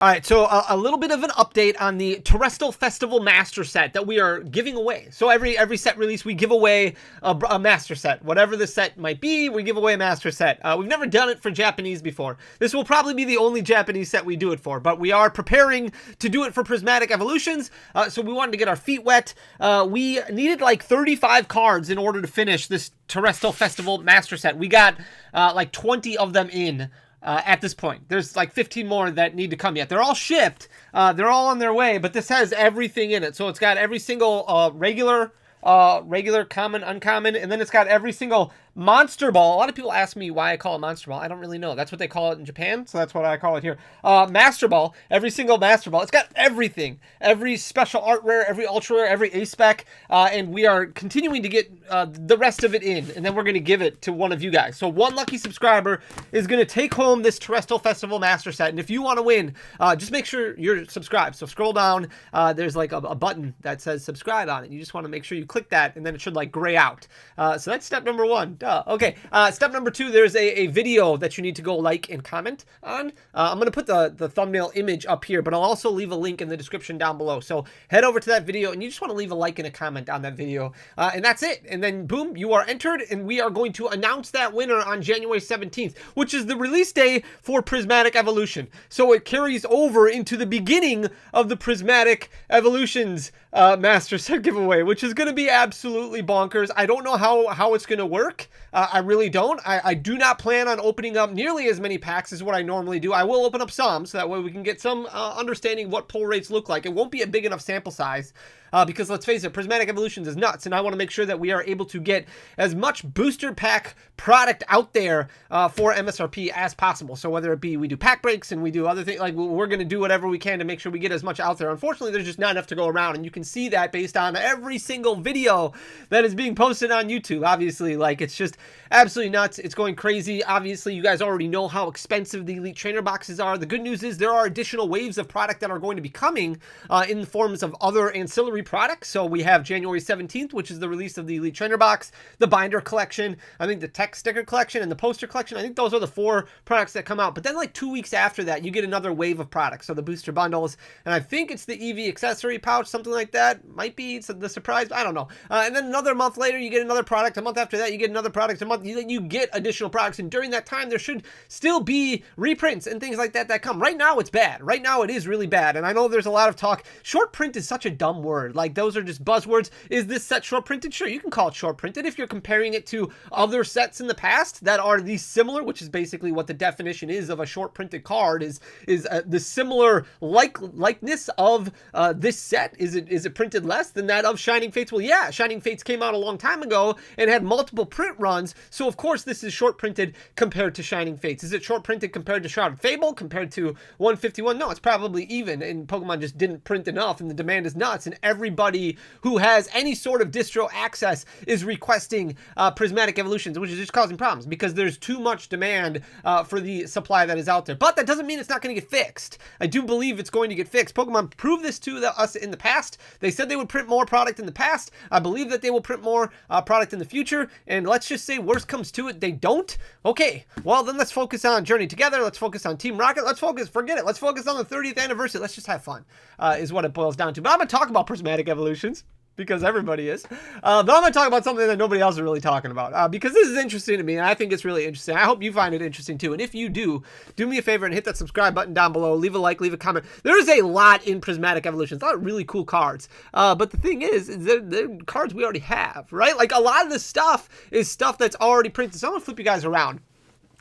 All right, so a little bit of an update on the Terrestrial Festival Master Set that we are giving away. So every set release, we give away a Master Set. Whatever the set might be, we give away a Master Set. We've never done it for Japanese before. This will probably be the only Japanese set we do it for, but we are preparing to do it for Prismatic Evolutions, so we wanted to get our feet wet. We needed like 35 cards in order to finish this Terrestrial Festival Master Set. We got like 20 of them in. At this point, there's like 15 more that need to come yet. They're all shipped. They're all on their way, but this has everything in it. So it's got every single regular, common, uncommon, and then it's got every single Monster Ball. A lot of people ask me why I call it Monster Ball. I don't really know. That's what they call it in Japan, so that's what I call it here. Master Ball. Every single Master Ball. It's got everything. Every special art rare, every ultra rare, every A-Spec, and we are continuing to get the rest of it in, and then we're going to give it to one of you guys. So one lucky subscriber is going to take home this Terrestrial Festival Master Set, and if you want to win, just make sure you're subscribed. So scroll down. There's like a button that says subscribe on it. You just want to make sure you click that, and then it should like gray out. So that's step number one. Okay, step number two, there's a video that you need to go like and comment on. I'm going to put the thumbnail image up here, but I'll also leave a link in the description down below. So head over to that video, and you just want to leave a like and a comment on that video, and that's it. And then boom, you are entered, and we are going to announce that winner on January 17th, which is the release day for Prismatic Evolution. So it carries over into the beginning of the Prismatic Evolutions Master Set giveaway, which is going to be absolutely bonkers. I don't know how it's going to work. I really don't. I do not plan on opening up nearly as many packs as what I normally do. I will open up some, so that way we can get some understanding what pull rates look like. It won't be a big enough sample size. Because let's face it, Prismatic Evolutions is nuts, and I want to make sure that we are able to get as much booster pack product out there for MSRP as possible. So whether it be we do pack breaks and we do other things, like we're going to do whatever we can to make sure we get as much out there. Unfortunately, there's just not enough to go around, and you can see that based on every single video that is being posted on YouTube. Obviously, like it's just absolutely nuts. It's going crazy. Obviously, you guys already know how expensive the Elite Trainer boxes are. The good news is there are additional waves of product that are going to be coming in the forms of other ancillary products. So we have January 17th, which is the release of the Elite Trainer box, the binder collection, I think the tech sticker collection, and the poster collection. I think those are the 4 products that come out. But then like 2 weeks after that, you get another wave of products. So the booster bundles, and I think it's the EV accessory pouch, something like that. Might be the surprise, I don't know. And then another month later, you get another product. A month after that, you get another product. A month, then you get additional products. And during that time, there should still be reprints and things like that that come. Right now, it's bad. Right now, it is really bad. And I know there's a lot of talk. Short print is such a dumb word. Like those are just buzzwords. Is this set short printed? Sure, you can call it short printed if you're comparing it to other sets in the past that are these similar, which is basically what the definition is of a short printed card, is the similar likeness of this set. Is it printed less than that of Shining Fates? Well, yeah, Shining Fates came out a long time ago and had multiple print runs, so of course this is short printed compared to Shining Fates. Is it short printed compared to Shrouded Fable, compared to 151? No, it's probably even, and Pokemon just didn't print enough, and the demand is nuts, and everybody who has any sort of distro access is requesting Prismatic Evolutions, which is just causing problems because there's too much demand for the supply that is out there. But that doesn't mean it's not going to get fixed. I do believe it's going to get fixed. Pokemon proved this to us in the past. They said they would print more product in the past. I believe that they will print more product in the future, and let's just say worst comes to it, they don't. Okay, well then let's focus on Journey Together. Let's focus on Team Rocket. Let's forget it. Let's focus on the 30th anniversary. Let's just have fun, is what it boils down to. But I'm going to talk about Prismatic Evolutions, because everybody is. But I'm going to talk about something that nobody else is really talking about, because this is interesting to me, and I think it's really interesting. I hope you find it interesting too. And if you do me a favor and hit that subscribe button down below, leave a like, leave a comment. There's a lot in Prismatic Evolutions, a lot of really cool cards. But the thing is they're cards we already have, right? Like a lot of this stuff is stuff that's already printed. So I'm going to flip you guys around.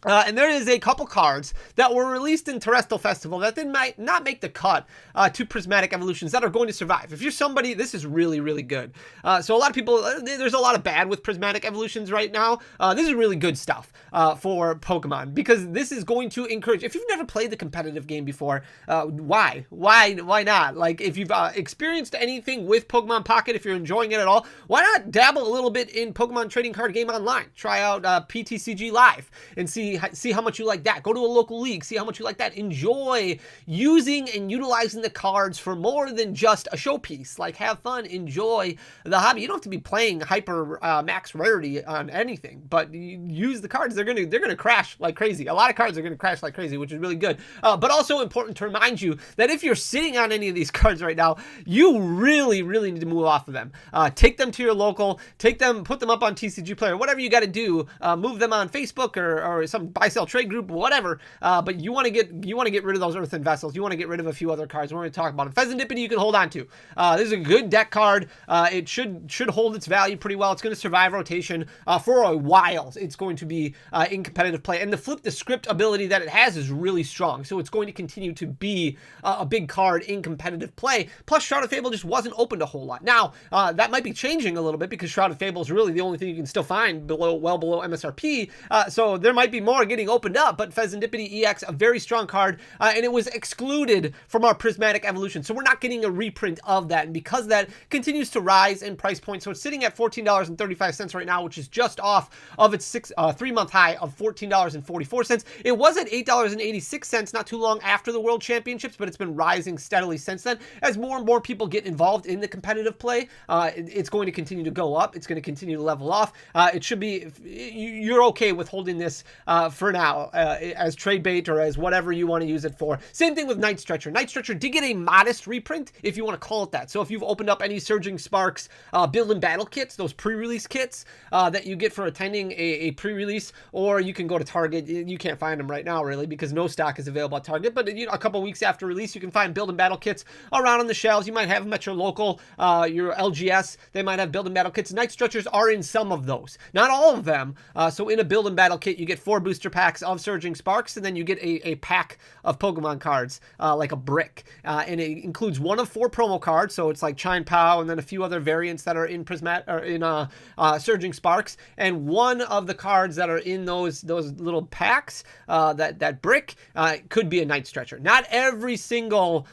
And there is a couple cards that were released in Terrestrial Festival that might not make the cut to Prismatic Evolutions that are going to survive. If you're somebody, this is really, really good. So a lot of people, there's a lot of bad with Prismatic Evolutions right now. This is really good stuff for Pokemon, because this is going to encourage, if you've never played the competitive game before, why not? Like if you've experienced anything with Pokemon Pocket, if you're enjoying it at all, why not dabble a little bit in Pokemon Trading Card Game Online? Try out PTCG Live and see see how much you like that. Go to a local league, see how much you like that. Enjoy using and utilizing the cards for more than just a showpiece. Like, have fun, enjoy the hobby. You don't have to be playing hyper max rarity on anything, but you use the cards. They're gonna crash like crazy. A lot of cards are gonna crash like crazy, which is really good. But also important to remind you that if you're sitting on any of these cards right now, you really need to move off of them. Take them to your local, put them up on TCG Player, whatever you got to do. Move them on Facebook or some buy sell trade group, whatever. But you want to get rid of those Earthen Vessels. You want to get rid of a few other cards. We're going to talk about them. Pheasantipity you can hold on to. This is a good deck card. It should hold its value pretty well. It's going to survive rotation for a while. It's going to be in competitive play, and the flip the script ability that it has is really strong. So it's going to continue to be a big card in competitive play. Plus, Shroud of Fable just wasn't opened a whole lot. Now that might be changing a little bit because Shroud of Fable is really the only thing you can still find well below MSRP. So there might be more getting opened up. But Pheasantipity EX, a very strong card, and it was excluded from our Prismatic Evolution. So we're not getting a reprint of that, and because that continues to rise in price point, so it's sitting at $14.35 right now, which is just off of its 3-month high of $14.44. It was at $8.86 not too long after the World Championships, but it's been rising steadily since then. As more and more people get involved in the competitive play, it's going to continue to go up. It's going to continue to level off. It should be, you're okay with holding this for now as trade bait or as whatever you want to use it for. Same thing with Night Stretcher. Night Stretcher did get a modest reprint, if you want to call it that. So if you've opened up any Surging Sparks build and battle kits, those pre-release kits that you get for attending a pre-release, or you can go to Target. You can't find them right now really because no stock is available at Target, but a couple weeks after release you can find build and battle kits around on the shelves. You might have them at your local, your LGS. They might have build and battle kits. Night Stretchers are in some of those, not all of them. So in a build and battle kit you get 4 booster packs of Surging Sparks, and then you get a pack of Pokemon cards, like a brick, and it includes 1 of 4 promo cards. So it's like Chine Pow and then a few other variants that are in Surging Sparks, and 1 of the cards that are in those little packs, that brick, could be a Night Stretcher. Not every single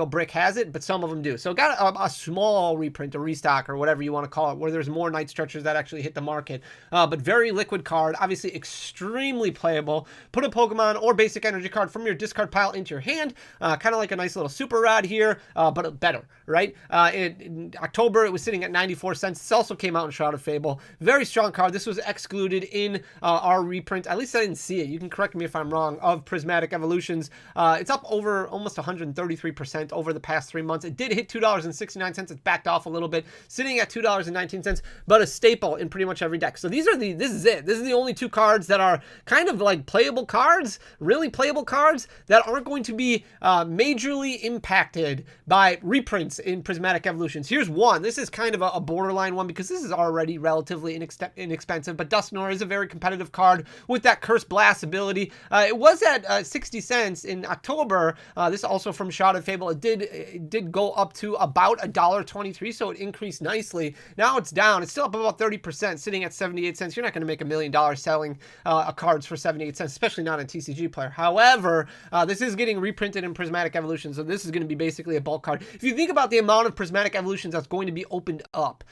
brick has it, but some of them do. So got a small reprint, a restock, or whatever you want to call it, where there's more Night Stretchers that actually hit the market. But very liquid card, obviously extremely playable. Put a Pokemon or basic energy card from your discard pile into your hand, kind of like a nice little super rod here, but better, right? In October it was sitting at 94 cents. This also came out in Shroud of Fable. Very strong card. This was excluded in our reprint. At least I didn't see it. You can correct me if I'm wrong, of Prismatic Evolutions. It's up over almost 133% over the past 3 months. It did hit $2.69. It's backed off a little bit, sitting at $2.19, but a staple in pretty much every deck. So this is it. This is the only 2 cards that are kind of like playable cards, really playable cards that aren't going to be majorly impacted by reprints in Prismatic Evolutions. Here's one. This is kind of a borderline one because this is already relatively inexpensive, but Dusknoir is a very competitive card with that Curse Blast ability. It was at 60 cents in October. This also from Shroud of Fable. It did go up to about $1.23, so it increased nicely. Now it's down. It's still up about 30%, sitting at 78 cents. You're not going to make $1 million selling cards for 78 cents, especially not in TCG Player. However, this is getting reprinted in Prismatic Evolution, so this is going to be basically a bulk card. If you think about the amount of Prismatic Evolutions that's going to be opened up,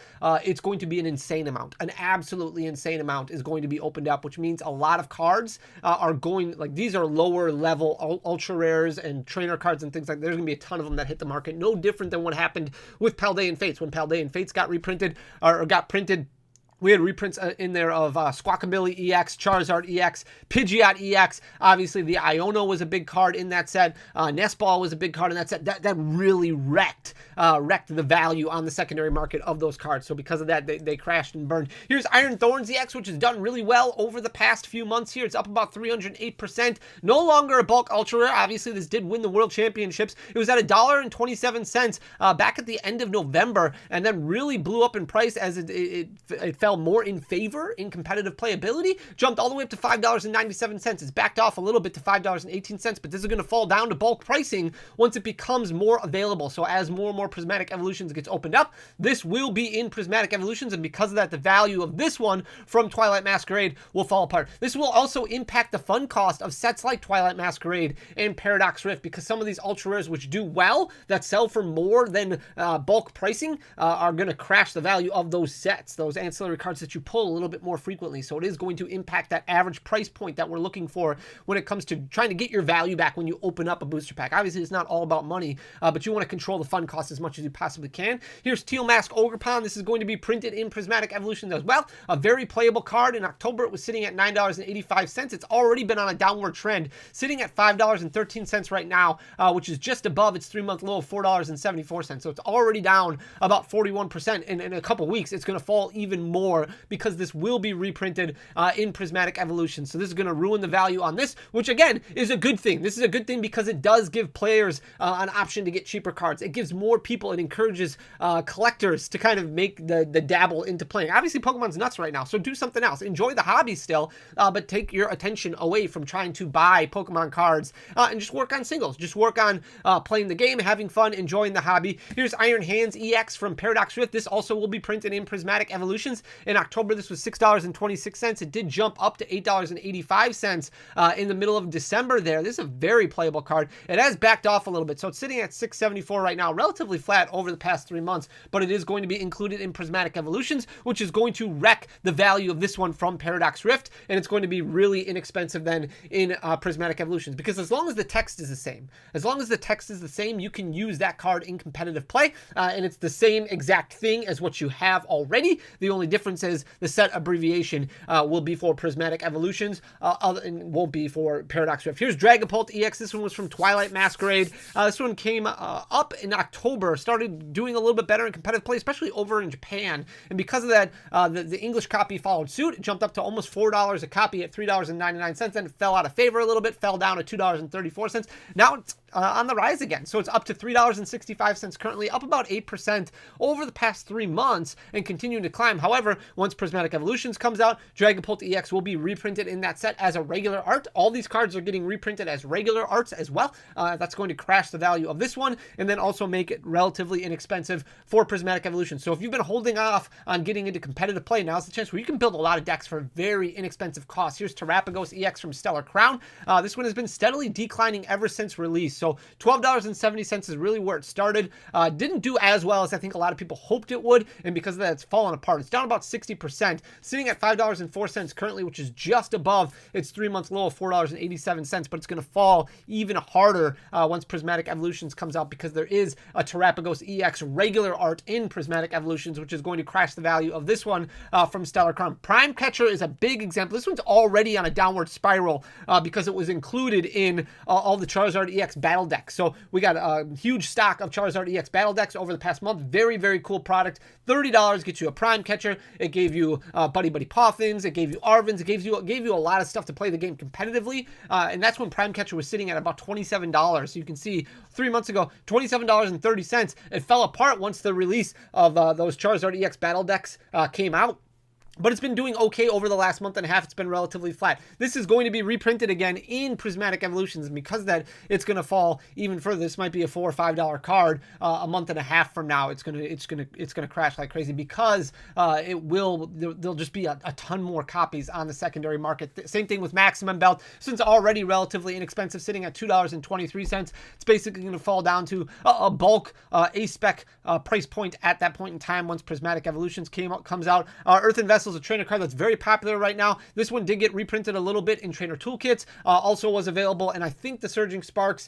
it's going to be an insane amount. An absolutely insane amount is going to be opened up, which means a lot of cards are going, like, these are lower level ultra rares and trainer cards and things like that. There's going to be a ton of them that hit the market. No different than what happened with Paldean Fates. When Paldean Fates got reprinted or got printed, we had reprints in there of Squawkabilly EX, Charizard EX, Pidgeot EX. Obviously, the Iono was a big card in that set. Nestball was a big card in that set. That really wrecked the value on the secondary market of those cards. So because of that, they crashed and burned. Here's Iron Thorns EX, which has done really well over the past few months here. It's up about 308%. No longer a bulk ultra rare. Obviously, this did win the World Championships. It was at $1.27 back at the end of November, and then really blew up in price as it fell more in favor in competitive playability, jumped all the way up to $5.97. It's backed off a little bit to $5.18, but this is going to fall down to bulk pricing once it becomes more available. So as more and more Prismatic Evolutions gets opened up, this will be in Prismatic Evolutions, and because of that, the value of this one from Twilight Masquerade will fall apart. This will also impact the fun cost of sets like Twilight Masquerade and Paradox Rift, because some of these ultra rares which do well, that sell for more than bulk pricing, are going to crash the value of those sets, those ancillary secondary cards that you pull a little bit more frequently. So it is going to impact that average price point that we're looking for when it comes to trying to get your value back when you open up a booster pack. Obviously, it's not all about money, but you want to control the fun cost as much as you possibly can. Here's Teal Mask Ogerpon. This is going to be printed in Prismatic Evolutions as well. A very playable card. In October, it was sitting at $9.85. It's already been on a downward trend, sitting at $5.13 right now, which is just above its 3-month low of $4.74. So it's already down about 41%. And in a couple weeks, it's going to fall even more because this will be reprinted in Prismatic Evolutions. So this is going to ruin the value on this, which again is a good thing. This is a good thing because it does give players an option to get cheaper cards. It gives more people, it encourages collectors to kind of make the dabble into playing. Obviously, Pokemon's nuts right now, so do something else. Enjoy the hobby still, but take your attention away from trying to buy Pokemon cards and just work on singles. Just work on playing the game, having fun, enjoying the hobby. Here's Iron Hands EX from Paradox Rift. This also will be printed in Prismatic Evolutions. In October, this was $6.26. It did jump up to $8.85 in the middle of December there. This is a very playable card. It has backed off a little bit, so it's sitting at $6.74 right now, relatively flat over the past 3 months, but it is going to be included in Prismatic Evolutions, which is going to wreck the value of this one from Paradox Rift, and it's going to be really inexpensive then in Prismatic Evolutions, because as long as the text is the same, you can use that card in competitive play, and it's the same exact thing as what you have already. The only difference is the set abbreviation will be for Prismatic Evolutions and won't be for Paradox Rift. Here's Pult EX. This one was from Twilight Masquerade. This one came up in October, started doing a little bit better in competitive play, especially over in Japan. And because of that, the English copy followed suit. It jumped up to almost $4 a copy at $3.99. Then it fell out of favor a little bit, fell down to $2.34. Now it's on the rise again. So it's up to $3.65 currently, up about 8% over the past 3 months and continuing to climb. However, once Prismatic Evolutions comes out, Pult EX will be reprinted in that set as a regular art. All these cards are getting reprinted as regular arts as well. That's going to crash the value of this one and then also make it relatively inexpensive for Prismatic Evolution. So if you've been holding off on getting into competitive play, now's the chance where you can build a lot of decks for very inexpensive costs. Here's Trapos EX from Stellar Crown. This one has been steadily declining ever since release. So $12.70 is really where it started. Didn't do as well as I think a lot of people hoped it would, and because of that, it's fallen apart. It's down about 60%, sitting at $5.04 currently, which is just above its 3-month low of $4.87, but it's going to fall even harder once Prismatic Evolutions comes out, because there is a Trapos EX regular art in Prismatic Evolutions, which is going to crash the value of this one from Stellar Crown. Prime Catcher is a big example. This one's already on a downward spiral because it was included in all the Charizard EX battle decks. So we got a huge stock of Charizard EX battle decks over the past month. Very, very cool product. $30 gets you a Prime Catcher. It gave you Buddy Pfins. It gave you Arvins. It gave you a lot of stuff to play the game competitively. And that's when Prime Catcher was sitting at about $27. So you can see 3 months ago, $27.30. It fell apart once the release of those Charizard EX battle decks came out. But it's been doing okay over the last month and a half. It's been relatively flat. This is going to be reprinted again in Prismatic Evolutions, and because of that, it's going to fall even further. This might be a $4 or $5 card a month and a half from now. It's gonna crash like crazy because there'll just be a ton more copies on the secondary market. Same thing with Maximum Belt. Since already relatively inexpensive, sitting at $2.23, it's basically going to fall down to a bulk A-spec price point at that point in time once Prismatic Evolutions comes out. Earthen Vessel is a trainer card that's very popular right now. This one did get reprinted a little bit in trainer toolkits, also was available, and I think the Surging Sparks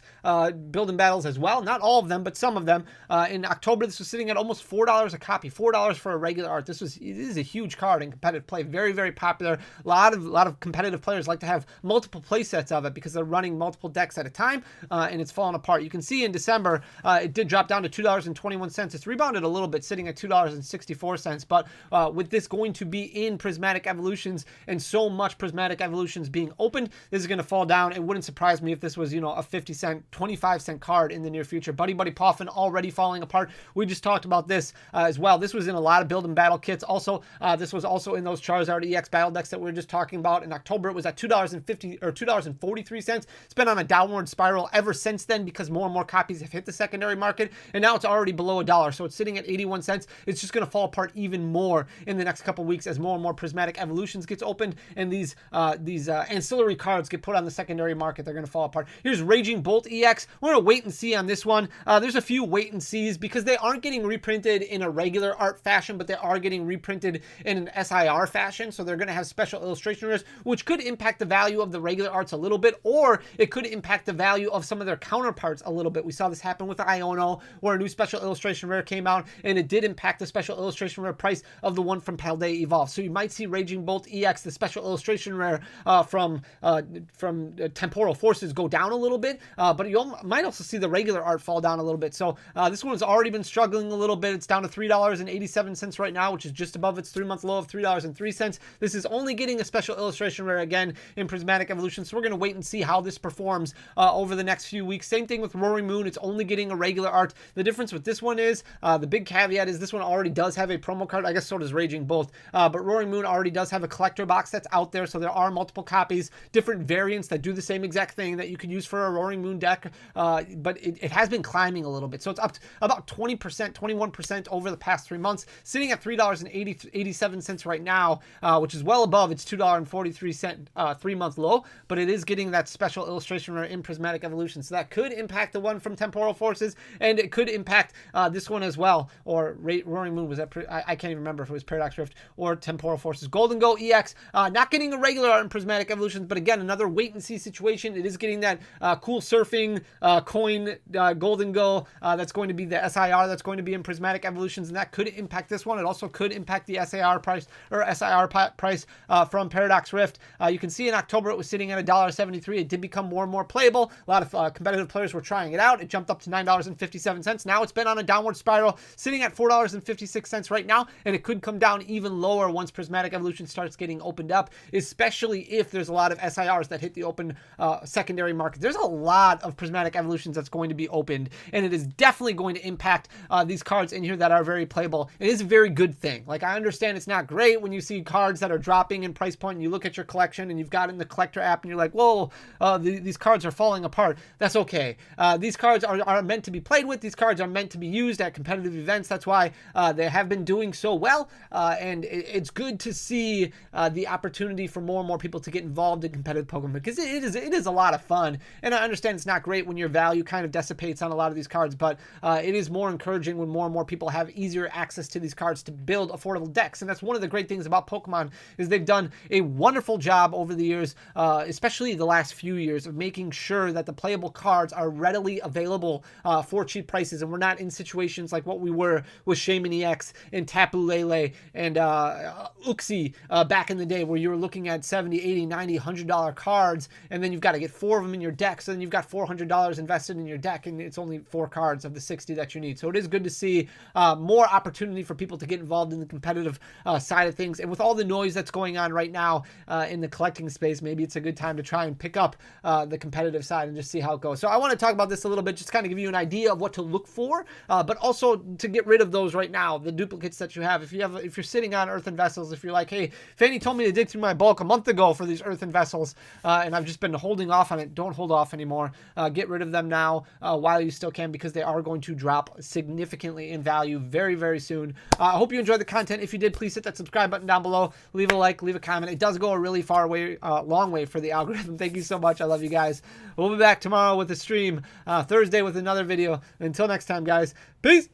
build and battles as well. Not all of them, but some of them. In October, this was sitting at almost $4 a copy, $4 for a regular art. It is a huge card in competitive play, very, very popular. A lot of competitive players like to have multiple play sets of it because they're running multiple decks at a time, and it's fallen apart. You can see in December, it did drop down to $2.21. It's rebounded a little bit, sitting at $2.64, but with this going to be in Prismatic Evolutions and so much Prismatic Evolutions being opened, this is going to fall down. It wouldn't surprise me if this was, a 50 cent, 25 cent card in the near future. Buddy Pfin already falling apart. We just talked about this as well. This was in a lot of build and battle kits. Also, this was also in those Charizard EX battle decks that we were just talking about. In October, it was at $2.43. It's been on a downward spiral ever since then because more and more copies have hit the secondary market, and now it's already below $1. So it's sitting at 81 cents. It's just going to fall apart even more in the next couple weeks as as more and more Prismatic Evolutions gets opened and these ancillary cards get put on the secondary market, they're going to fall apart. Here's Raging Pult EX. We're going to wait and see on this one. There's a few wait and sees because they aren't getting reprinted in a regular art fashion, but they are getting reprinted in an SIR fashion. So they're going to have special illustration rares, which could impact the value of the regular arts a little bit, or it could impact the value of some of their counterparts a little bit. We saw this happen with Iono, where a new special illustration rare came out, and it did impact the special illustration rare price of the one from Paldea Evolve. So you might see Raging Pult EX, the special illustration rare from Temporal Forces, go down a little bit, but you might also see the regular art fall down a little bit. So this one has already been struggling a little bit. It's down to $3.87 right now, which is just above its 3-month low of $3.03. This is only getting a special illustration rare again in Prismatic Evolution, so we're going to wait and see how this performs over the next few weeks. Same thing with Roaring Moon. It's only getting a regular art. The difference with this one is, the big caveat is this one already does have a promo card. I guess so does Raging Bolt, but Roaring Moon already does have a collector box that's out there, so there are multiple copies, different variants that do the same exact thing that you could use for a Roaring Moon deck, but it has been climbing a little bit. So it's up to about 20%, 21% over the past 3 months, sitting at $3.87 right now, which is well above its $2.43 3-month low, but it is getting that special illustration rare in Prismatic Evolution. So that could impact the one from Temporal Forces, and it could impact this one as well. Or Roaring Moon, was that, I can't even remember if it was Paradox Rift or Temporal Forces. Golden Go EX, not getting a regular art in Prismatic Evolutions, but again, another wait and see situation. It is getting that cool surfing coin Golden Go that's going to be the SIR that's going to be in Prismatic Evolutions, and that could impact this one. It also could impact the SIR price from Paradox Rift. You can see in October it was sitting at $1.73. It did become more and more playable. A lot of competitive players were trying it out. It jumped up to $9.57. Now it's been on a downward spiral, sitting at $4.56 right now, and it could come down even lower once Prismatic Evolution starts getting opened up, especially if there's a lot of SIRs that hit the open secondary market. There's a lot of Prismatic Evolutions that's going to be opened, and it is definitely going to impact these cards in here that are very playable. It is a very good thing. Like, I understand it's not great when you see cards that are dropping in price point and you look at your collection and you've got it in the collector app and you're like, whoa, these cards are falling apart. That's okay. These cards are meant to be played with. These cards are meant to be used at competitive events. That's why they have been doing so well, and it's good to see the opportunity for more and more people to get involved in competitive Pokemon, because it is a lot of fun. And I understand it's not great when your value kind of dissipates on a lot of these cards, but it is more encouraging when more and more people have easier access to these cards to build affordable decks. And that's one of the great things about Pokemon, is they've done a wonderful job over the years, especially the last few years, of making sure that the playable cards are readily available for cheap prices, and we're not in situations like what we were with Shaman EX and Tapu Lele and Uxie back in the day, where you were looking at $70, $80, $90, $100 cards, and then you've got to get 4 of them in your deck, so then you've got $400 invested in your deck, and it's only 4 cards of the 60 that you need. So it is good to see more opportunity for people to get involved in the competitive side of things. And with all the noise that's going on right now in the collecting space, maybe it's a good time to try and pick up the competitive side and just see how it goes. So I want to talk about this a little bit, just kind of give you an idea of what to look for, but also to get rid of those right now, the duplicates that you have. If you're sitting on earthen vessels, if you're like, hey, Fanny told me to dig through my bulk a month ago for these earthen vessels, and I've just been holding off on it, don't hold off anymore. Get rid of them now while you still can, because they are going to drop significantly in value very, very soon. I hope you enjoyed the content. If you did, please hit that subscribe button down below, leave a like, leave a comment. It does go a really long way for the algorithm. Thank you so much. I love you guys. We'll be back tomorrow with a stream, Thursday with another video. Until next time, guys, peace.